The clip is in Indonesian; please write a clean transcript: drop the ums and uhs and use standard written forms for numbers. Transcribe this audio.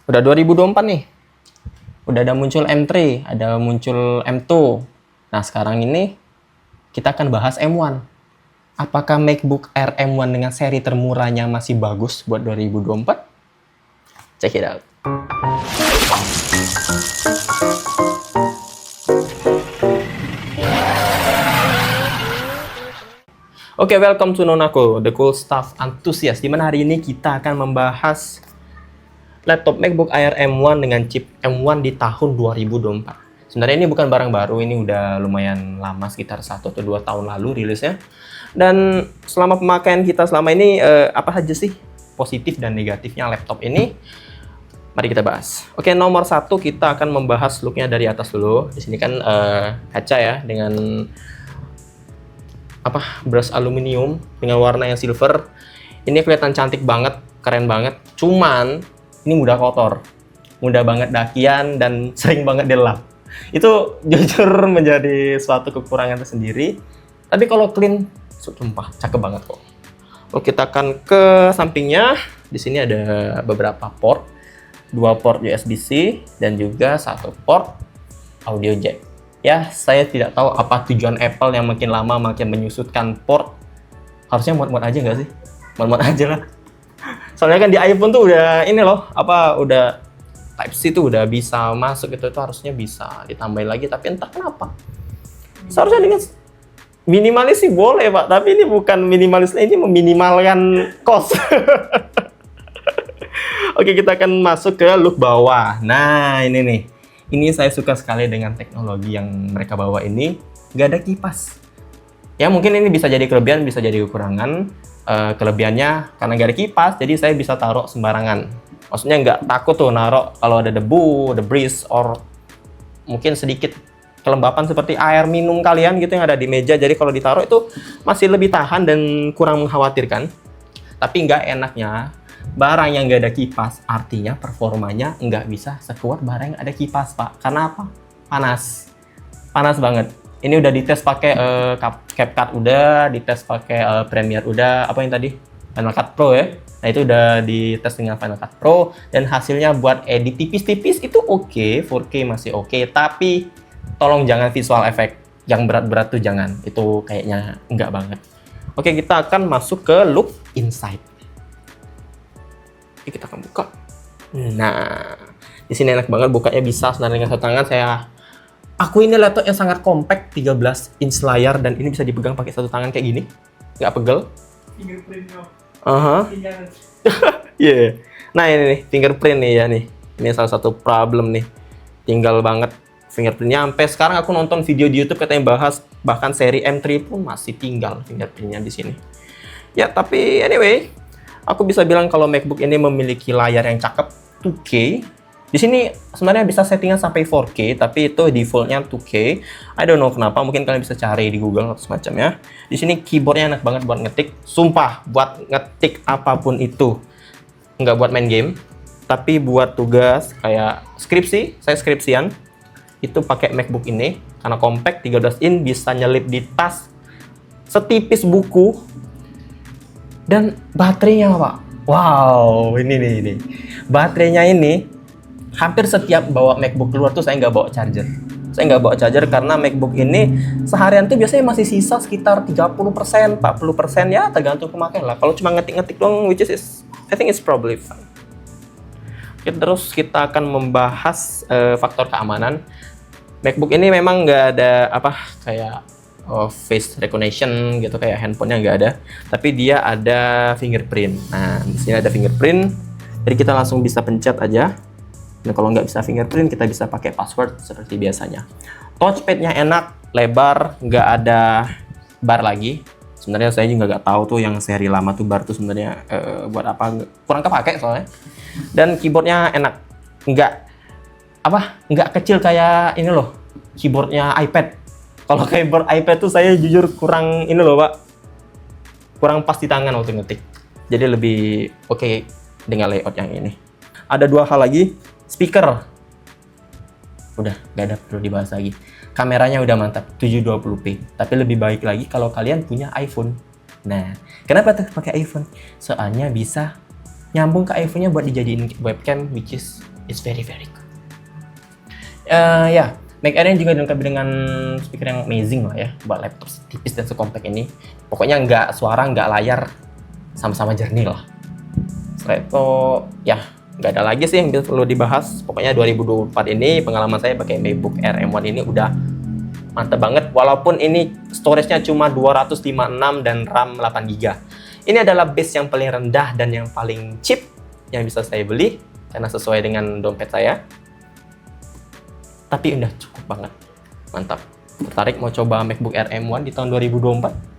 Udah 2024 nih. Udah ada muncul M3, ada muncul M2. Nah, sekarang ini kita akan bahas M1. Apakah MacBook Air M1 dengan seri termurahnya masih bagus buat 2024? Check it out. Oke, welcome to Nonako, the cool stuff enthusiast. Dimana hari ini kita akan membahas laptop MacBook Air M1 dengan chip M1 di tahun 2024. Sebenarnya ini bukan barang baru, ini udah lumayan lama, sekitar 1 atau 2 tahun lalu rilisnya. Dan selama pemakaian kita selama ini, apa saja sih positif dan negatifnya laptop ini? Mari kita bahas. Oke, nomor 1 kita akan membahas looknya dari atas dulu. Di sini kan kaca ya, dengan brush aluminium dengan warna yang silver. Ini kelihatan cantik banget, keren banget. Cuman ini mudah kotor, mudah banget dakian dan sering banget dilap. Itu jujur menjadi suatu kekurangan tersendiri. Tapi kalau clean, sumpah cakep banget kok. Oke, kita akan ke sampingnya. Di sini ada beberapa port, 2 port USB-C dan juga 1 port audio jack. Ya, saya tidak tahu apa tujuan Apple yang makin lama makin menyusutkan port. Harusnya muat-muat aja nggak sih? Muat-muat aja lah. Soalnya kan di iPhone tuh udah ini loh, udah Type-C tuh udah bisa masuk, itu harusnya bisa ditambahin lagi, tapi entah kenapa. Seharusnya dengan minimalis sih boleh, Pak, tapi ini bukan minimalis, ini meminimalkan cost. Oke, kita akan masuk ke look bawah. Nah, ini nih. Ini saya suka sekali dengan teknologi yang mereka bawa ini, nggak ada kipas. Ya, mungkin ini bisa jadi kelebihan, bisa jadi kekurangan. Kelebihannya karena nggak ada kipas, jadi saya bisa taruh sembarangan. Maksudnya nggak takut tuh naruh kalau ada debu, debris, or mungkin sedikit kelembapan seperti air minum kalian gitu yang ada di meja. Jadi kalau ditaruh itu masih lebih tahan dan kurang mengkhawatirkan. Tapi nggak enaknya, barang yang nggak ada kipas artinya performanya nggak bisa sekuat barang yang ada kipas, Pak. Karena apa? Panas banget. Ini udah dites pakai CapCut, udah dites pakai Premiere, udah apa yang tadi, Final Cut Pro ya. Nah, itu udah dites dengan Final Cut Pro dan hasilnya buat edit tipis-tipis itu oke, 4K masih oke, tapi tolong jangan visual effect yang berat-berat tuh jangan, itu kayaknya enggak banget. Oke, kita akan masuk ke look inside. Oke, kita akan buka. Nah, di sini enak banget bukanya, bisa sebenarnya dengan satu tangan. Aku ini laptop yang sangat compact, 13 inch layar, dan ini bisa dipegang pakai satu tangan kayak gini, nggak pegel. Fingerprintnya. Yeah. Nah, ini nih fingerprint nih ya nih. Ini salah satu problem nih. Tinggal banget fingerprintnya. Sampai sekarang aku nonton video di YouTube katanya bahas bahkan seri M3 pun masih tinggal fingerprintnya di sini. Ya, tapi anyway, aku bisa bilang kalau MacBook ini memiliki layar yang cakep, 2K. Di sini sebenarnya bisa settingan sampai 4K, tapi itu defaultnya 2K. I don't know kenapa, mungkin kalian bisa cari di Google atau semacamnya. Di sini keyboardnya enak banget buat ngetik. Sumpah, buat ngetik apapun itu. Nggak buat main game, tapi buat tugas kayak skripsi, saya skripsian. Itu pakai MacBook ini, karena compact, 13 in, bisa nyelip di tas setipis buku. Dan baterainya, Pak. Wow, ini. Baterainya ini, hampir setiap bawa MacBook keluar tuh saya nggak bawa charger. Saya nggak bawa charger karena MacBook ini seharian tuh biasanya masih sisa sekitar 30%, 40% ya, tergantung pemakaian lah. Kalau cuma ngetik-ngetik doang, which is, I think it's probably fine. Oke, terus kita akan membahas faktor keamanan. MacBook ini memang nggak ada kayak face recognition gitu, kayak handphonenya nggak ada. Tapi dia ada fingerprint. Nah, di sini ada fingerprint, jadi kita langsung bisa pencet aja. Nah, kalau nggak bisa fingerprint, kita bisa pakai password seperti biasanya. Touchpad-nya enak, lebar, nggak ada bar lagi. Sebenarnya saya juga nggak tahu tuh yang seri lama tuh bar tuh sebenarnya buat apa, kurang kepake soalnya. Dan keyboardnya enak, nggak kecil kayak ini loh, keyboardnya iPad. Kalau keyboard iPad tuh saya jujur kurang ini loh, Pak, kurang pas di tangan waktu ngetik. Jadi lebih oke dengan layout yang ini. Ada 2 hal lagi. Speaker, udah nggak ada perlu dibahas lagi. Kameranya udah mantap, 720p. Tapi lebih baik lagi kalau kalian punya iPhone. Nah, kenapa tuh pakai iPhone? Soalnya bisa nyambung ke iPhone-nya buat dijadiin webcam, which is It's very very good. Ya, Mac Air juga dilengkapi dengan speaker yang amazing lah ya, buat laptop tipis dan sekompak ini. Pokoknya nggak suara, nggak layar, sama-sama jernih lah. Setelah itu, ya nggak ada lagi sih yang perlu dibahas. Pokoknya 2024 ini pengalaman saya pakai MacBook Air M1 ini udah mantap banget. Walaupun ini storage-nya cuma 256 dan RAM 8GB. Ini adalah base yang paling rendah dan yang paling cheap yang bisa saya beli karena sesuai dengan dompet saya. Tapi udah cukup banget. Mantap. Tertarik mau coba MacBook Air M1 di tahun 2024?